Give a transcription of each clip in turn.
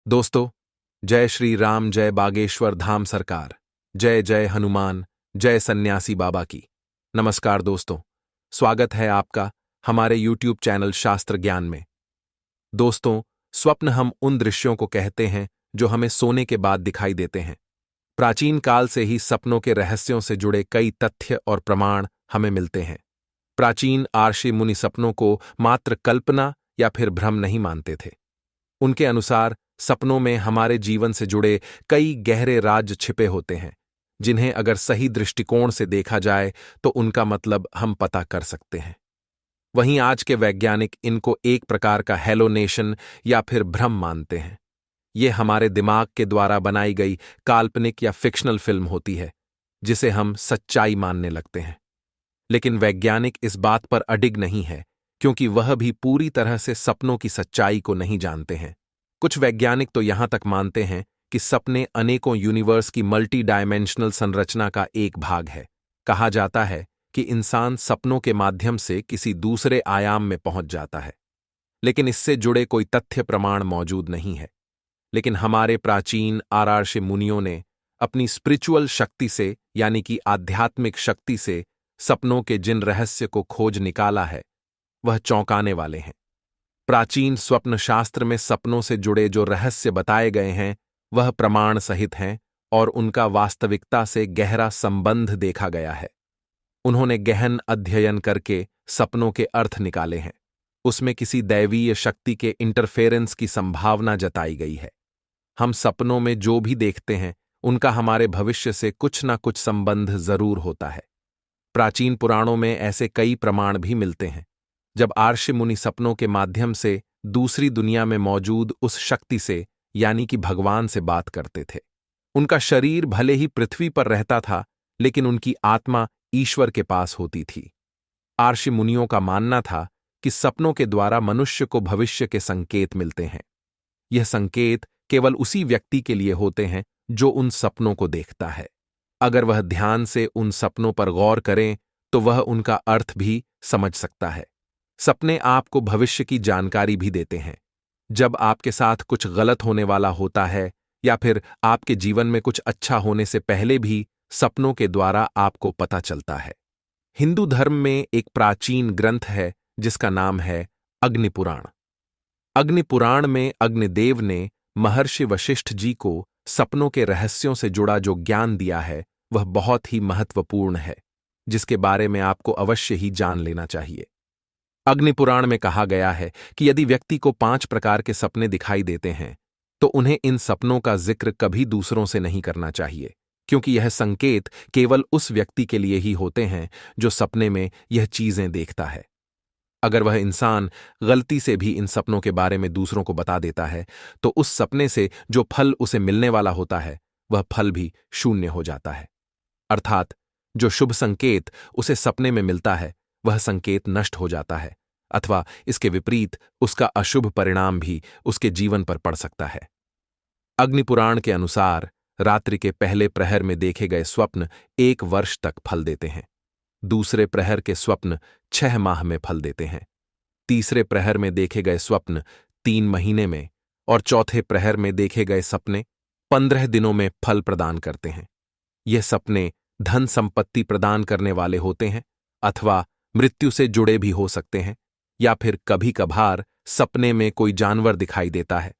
दोस्तों, जय श्री राम, जय बागेश्वर धाम सरकार, जय जय हनुमान, जय सन्यासी बाबा की। नमस्कार दोस्तों, स्वागत है आपका हमारे YouTube चैनल शास्त्र ज्ञान में। दोस्तों, स्वप्न हम उन दृश्यों को कहते हैं जो हमें सोने के बाद दिखाई देते हैं। प्राचीन काल से ही सपनों के रहस्यों से जुड़े कई तथ्य और प्रमाण हमें मिलते हैं। प्राचीन आर्षि मुनि सपनों को मात्र कल्पना या फिर भ्रम नहीं मानते थे। उनके अनुसार सपनों में हमारे जीवन से जुड़े कई गहरे राज छिपे होते हैं, जिन्हें अगर सही दृष्टिकोण से देखा जाए तो उनका मतलब हम पता कर सकते हैं। वहीं आज के वैज्ञानिक इनको एक प्रकार का हैलोनेशन या फिर भ्रम मानते हैं। ये हमारे दिमाग के द्वारा बनाई गई काल्पनिक या फिक्शनल फिल्म होती है, जिसे हम सच्चाई मानने लगते हैं। लेकिन वैज्ञानिक इस बात पर अडिग नहीं है, क्योंकि वह भी पूरी तरह से सपनों की सच्चाई को नहीं जानते हैं। कुछ वैज्ञानिक तो यहां तक मानते हैं कि सपने अनेकों यूनिवर्स की मल्टी डायमेंशनल संरचना का एक भाग है। कहा जाता है कि इंसान सपनों के माध्यम से किसी दूसरे आयाम में पहुंच जाता है, लेकिन इससे जुड़े कोई तथ्य प्रमाण मौजूद नहीं है। लेकिन हमारे प्राचीन आर्षि मुनियों ने अपनी स्पिरिचुअल शक्ति से, यानी कि आध्यात्मिक शक्ति से, सपनों के जिन रहस्य को खोज निकाला है, वह चौंकाने वाले हैं। प्राचीन स्वप्न शास्त्र में सपनों से जुड़े जो रहस्य बताए गए हैं, वह प्रमाण सहित हैं और उनका वास्तविकता से गहरा संबंध देखा गया है। उन्होंने गहन अध्ययन करके सपनों के अर्थ निकाले हैं। उसमें किसी दैवीय शक्ति के इंटरफेरेंस की संभावना जताई गई है। हम सपनों में जो भी देखते हैं, उनका हमारे भविष्य से कुछ ना कुछ संबंध जरूर होता है। प्राचीन पुराणों में ऐसे कई प्रमाण भी मिलते हैं। जब आर्षि मुनि सपनों के माध्यम से दूसरी दुनिया में मौजूद उस शक्ति से, यानी कि भगवान से बात करते थे। उनका शरीर भले ही पृथ्वी पर रहता था, लेकिन उनकी आत्मा ईश्वर के पास होती थी। आर्षि मुनियों का मानना था कि सपनों के द्वारा मनुष्य को भविष्य के संकेत मिलते हैं। यह संकेत केवल उसी व्यक्ति के लिए होते हैं जो उन सपनों को देखता है। अगर वह ध्यान से उन सपनों पर गौर करें तो वह उनका अर्थ भी समझ सकता है। सपने आपको भविष्य की जानकारी भी देते हैं। जब आपके साथ कुछ गलत होने वाला होता है या फिर आपके जीवन में कुछ अच्छा होने से पहले भी सपनों के द्वारा आपको पता चलता है। हिंदू धर्म में एक प्राचीन ग्रंथ है जिसका नाम है अग्निपुराण। अग्निपुराण में अग्निदेव ने महर्षि वशिष्ठ जी को सपनों के रहस्यों से जुड़ा जो ज्ञान दिया है, वह बहुत ही महत्वपूर्ण है, जिसके बारे में आपको अवश्य ही जान लेना चाहिए। अग्निपुराण में कहा गया है कि यदि व्यक्ति को 5 प्रकार के सपने दिखाई देते हैं, तो उन्हें इन सपनों का जिक्र कभी दूसरों से नहीं करना चाहिए, क्योंकि यह संकेत केवल उस व्यक्ति के लिए ही होते हैं जो सपने में यह चीजें देखता है। अगर वह इंसान गलती से भी इन सपनों के बारे में दूसरों को बता देता है, तो उस सपने से जो फल उसे मिलने वाला होता है, वह फल भी शून्य हो जाता है। अर्थात जो शुभ संकेत उसे सपने में मिलता है, वह संकेत नष्ट हो जाता है, अथवा इसके विपरीत उसका अशुभ परिणाम भी उसके जीवन पर पड़ सकता है। अग्निपुराण के अनुसार रात्रि के पहले प्रहर में देखे गए स्वप्न 1 वर्ष तक फल देते हैं। दूसरे प्रहर के स्वप्न 6 माह में फल देते हैं। तीसरे प्रहर में देखे गए स्वप्न 3 महीने में और चौथे प्रहर में देखे गए सपने 15 दिनों में फल प्रदान करते हैं। ये सपने धन संपत्ति प्रदान करने वाले होते हैं, अथवा मृत्यु से जुड़े भी हो सकते हैं, या फिर कभी कभार सपने में कोई जानवर दिखाई देता है,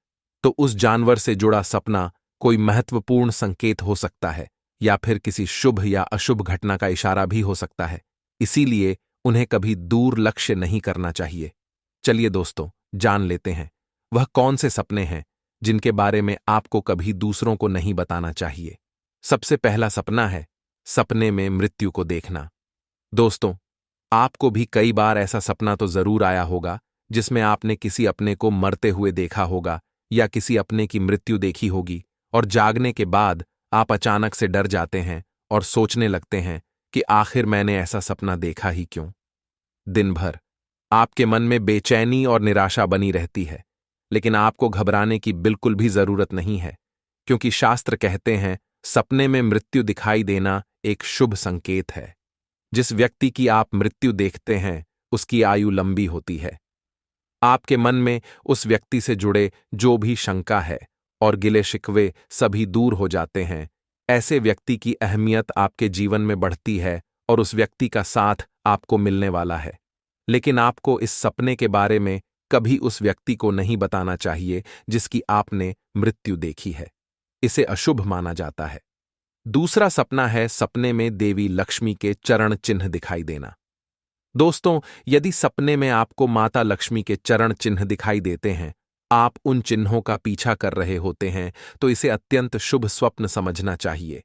तो उस जानवर से जुड़ा सपना कोई महत्वपूर्ण संकेत हो सकता है, या फिर किसी शुभ या अशुभ घटना का इशारा भी हो सकता है। इसीलिए उन्हें कभी दूर लक्ष्य नहीं करना चाहिए। चलिए दोस्तों, जान लेते हैं वह कौन से सपने हैं जिनके बारे में आपको कभी दूसरों को नहीं बताना चाहिए। सबसे पहला सपना है सपने में मृत्यु को देखना। दोस्तों, आपको भी कई बार ऐसा सपना तो जरूर आया होगा जिसमें आपने किसी अपने को मरते हुए देखा होगा या किसी अपने की मृत्यु देखी होगी, और जागने के बाद आप अचानक से डर जाते हैं और सोचने लगते हैं कि आखिर मैंने ऐसा सपना देखा ही क्यों। दिन भर आपके मन में बेचैनी और निराशा बनी रहती है, लेकिन आपको घबराने की बिल्कुल भी जरूरत नहीं है, क्योंकि शास्त्र कहते हैं सपने में मृत्यु दिखाई देना एक शुभ संकेत है। जिस व्यक्ति की आप मृत्यु देखते हैं, उसकी आयु लंबी होती है। आपके मन में उस व्यक्ति से जुड़े जो भी शंका है, और गिले शिकवे सभी दूर हो जाते हैं। ऐसे व्यक्ति की अहमियत आपके जीवन में बढ़ती है और उस व्यक्ति का साथ आपको मिलने वाला है। लेकिन आपको इस सपने के बारे में कभी उस व्यक्ति को नहीं बताना चाहिए जिसकी आपने मृत्यु देखी है। इसे अशुभ माना जाता है। दूसरा सपना है सपने में देवी लक्ष्मी के चरण चिन्ह दिखाई देना। दोस्तों, यदि सपने में आपको माता लक्ष्मी के चरण चिन्ह दिखाई देते हैं, आप उन चिन्हों का पीछा कर रहे होते हैं, तो इसे अत्यंत शुभ स्वप्न समझना चाहिए।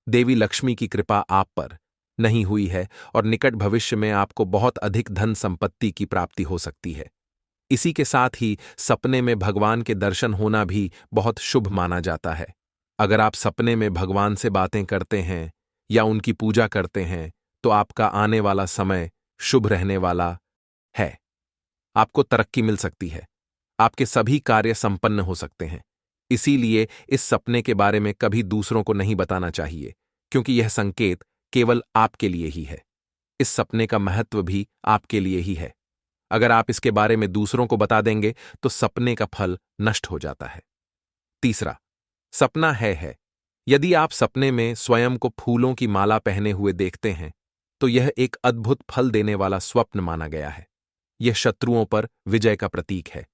देवी लक्ष्मी की कृपा आप पर नहीं हुई है और निकट भविष्य में आपको बहुत अधिक धन संपत्ति की प्राप्ति हो सकती है। इसी के साथ ही सपने में भगवान के दर्शन होना भी बहुत शुभ माना जाता है। अगर आप सपने में भगवान से बातें करते हैं या उनकी पूजा करते हैं, तो आपका आने वाला समय शुभ रहने वाला है। आपको तरक्की मिल सकती है। आपके सभी कार्य संपन्न हो सकते हैं। इसीलिए इस सपने के बारे में कभी दूसरों को नहीं बताना चाहिए, क्योंकि यह संकेत केवल आपके लिए ही है। इस सपने का महत्व भी आपके लिए ही है। अगर आप इसके बारे में दूसरों को बता देंगे तो सपने का फल नष्ट हो जाता है। तीसरा सपना है यदि आप सपने में स्वयं को फूलों की माला पहने हुए देखते हैं, तो यह एक अद्भुत फल देने वाला स्वप्न माना गया है। यह शत्रुओं पर विजय का प्रतीक है।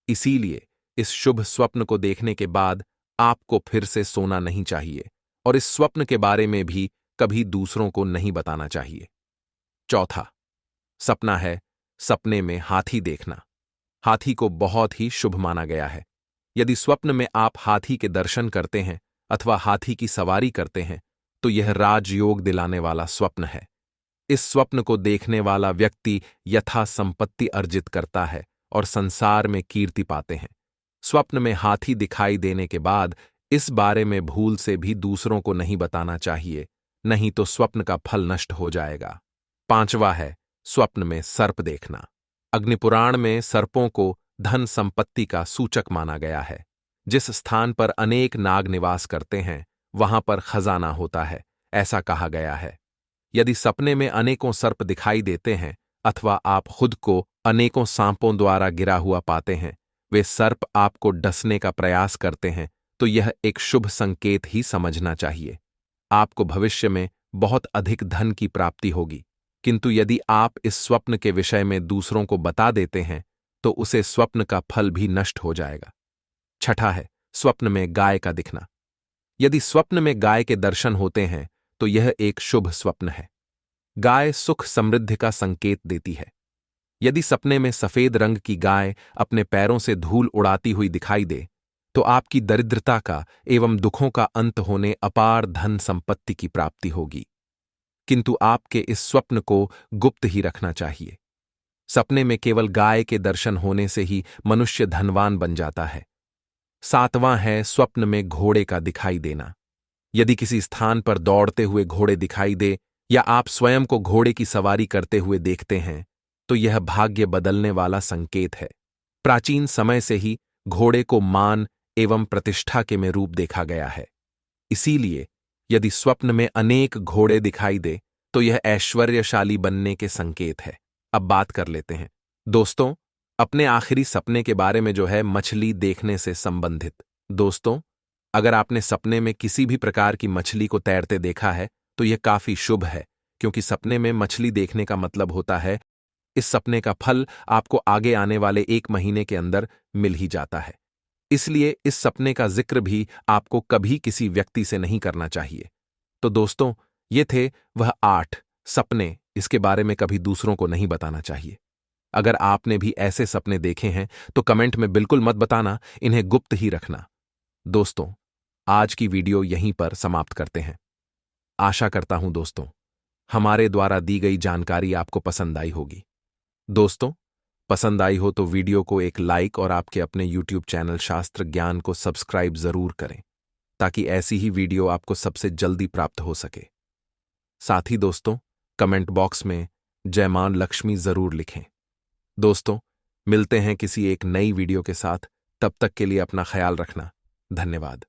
इसीलिए इस शुभ स्वप्न को देखने के बाद आपको फिर से सोना नहीं चाहिए और इस स्वप्न के बारे में भी कभी दूसरों को नहीं बताना चाहिए। चौथा सपना है सपने में हाथी देखना। हाथी को बहुत ही शुभ माना गया है। यदि स्वप्न में आप हाथी के दर्शन करते हैं अथवा हाथी की सवारी करते हैं, तो यह राजयोग दिलाने वाला स्वप्न है। इस स्वप्न को देखने वाला व्यक्ति यथा संपत्ति अर्जित करता है और संसार में कीर्ति पाते हैं। स्वप्न में हाथी दिखाई देने के बाद इस बारे में भूल से भी दूसरों को नहीं बताना चाहिए, नहीं तो स्वप्न का फल नष्ट हो जाएगा। पांचवा है स्वप्न में सर्प देखना। अग्निपुराण में सर्पों को धन संपत्ति का सूचक माना गया है। जिस स्थान पर अनेक नाग निवास करते हैं, वहां पर खजाना होता है, ऐसा कहा गया है। यदि सपने में अनेकों सर्प दिखाई देते हैं अथवा आप खुद को अनेकों सांपों द्वारा गिरा हुआ पाते हैं, वे सर्प आपको डसने का प्रयास करते हैं, तो यह एक शुभ संकेत ही समझना चाहिए। आपको भविष्य में बहुत अधिक धन की प्राप्ति होगी। किंतु यदि आप इस स्वप्न के विषय में दूसरों को बता देते हैं, तो उसे स्वप्न का फल भी नष्ट हो जाएगा। छठा है स्वप्न में गाय का दिखना। यदि स्वप्न में गाय के दर्शन होते हैं, तो यह एक शुभ स्वप्न है। गाय सुख समृद्धि का संकेत देती है। यदि सपने में सफेद रंग की गाय अपने पैरों से धूल उड़ाती हुई दिखाई दे, तो आपकी दरिद्रता का एवं दुखों का अंत होने अपार धन संपत्ति की प्राप्ति होगी। किंतु आपके इस स्वप्न को गुप्त ही रखना चाहिए। सपने में केवल गाय के दर्शन होने से ही मनुष्य धनवान बन जाता है। सातवां है स्वप्न में घोड़े का दिखाई देना। यदि किसी स्थान पर दौड़ते हुए घोड़े दिखाई दे या आप स्वयं को घोड़े की सवारी करते हुए देखते हैं, तो यह भाग्य बदलने वाला संकेत है। प्राचीन समय से ही घोड़े को मान एवं प्रतिष्ठा के में रूप देखा गया है। इसीलिए यदि स्वप्न में अनेक घोड़े दिखाई दे, तो यह ऐश्वर्यशाली बनने के संकेत है। अब बात कर लेते हैं दोस्तों अपने आखिरी सपने के बारे में, जो है मछली देखने से संबंधित। दोस्तों, अगर आपने सपने में किसी भी प्रकार की मछली को तैरते देखा है, तो यह काफी शुभ है, क्योंकि सपने में मछली देखने का मतलब होता है इस सपने का फल आपको आगे आने वाले 1 महीने के अंदर मिल ही जाता है। इसलिए इस सपने का जिक्र भी आपको कभी किसी व्यक्ति से नहीं करना चाहिए। तो दोस्तों, ये थे वह 8 सपने, इसके बारे में कभी दूसरों को नहीं बताना चाहिए। अगर आपने भी ऐसे सपने देखे हैं तो कमेंट में बिल्कुल मत बताना, इन्हें गुप्त ही रखना। दोस्तों, आज की वीडियो यहीं पर समाप्त करते हैं। आशा करता हूं दोस्तों हमारे द्वारा दी गई जानकारी आपको पसंद आई होगी। दोस्तों, पसंद आई हो तो वीडियो को एक लाइक और आपके अपने YouTube चैनल शास्त्र ज्ञान को सब्सक्राइब जरूर करें, ताकि ऐसी ही वीडियो आपको सबसे जल्दी प्राप्त हो सके। साथ ही दोस्तों, कमेंट बॉक्स में जय मां लक्ष्मी जरूर लिखें। दोस्तों, मिलते हैं किसी एक नई वीडियो के साथ। तब तक के लिए अपना ख्याल रखना। धन्यवाद।